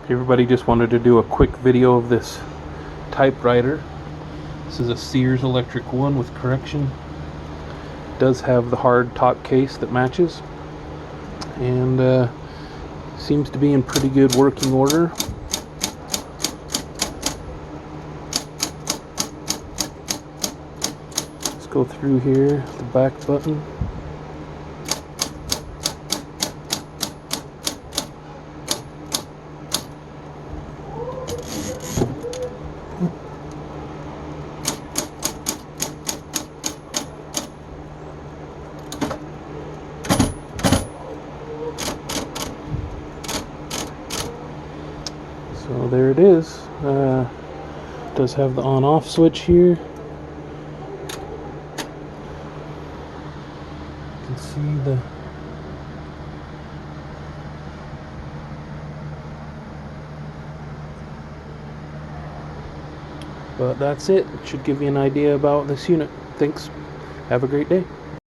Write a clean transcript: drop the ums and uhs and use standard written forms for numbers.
Everybody, just wanted to do a quick video of this typewriter. This is a Sears electric one with correction. It does have the hard top case that matches, and seems to be in pretty good working order. Let's go through here, the back button. So there it is. Does have the on-off switch here. You can see the but that's it. It should give you an idea about this unit. Thanks. Have a great day.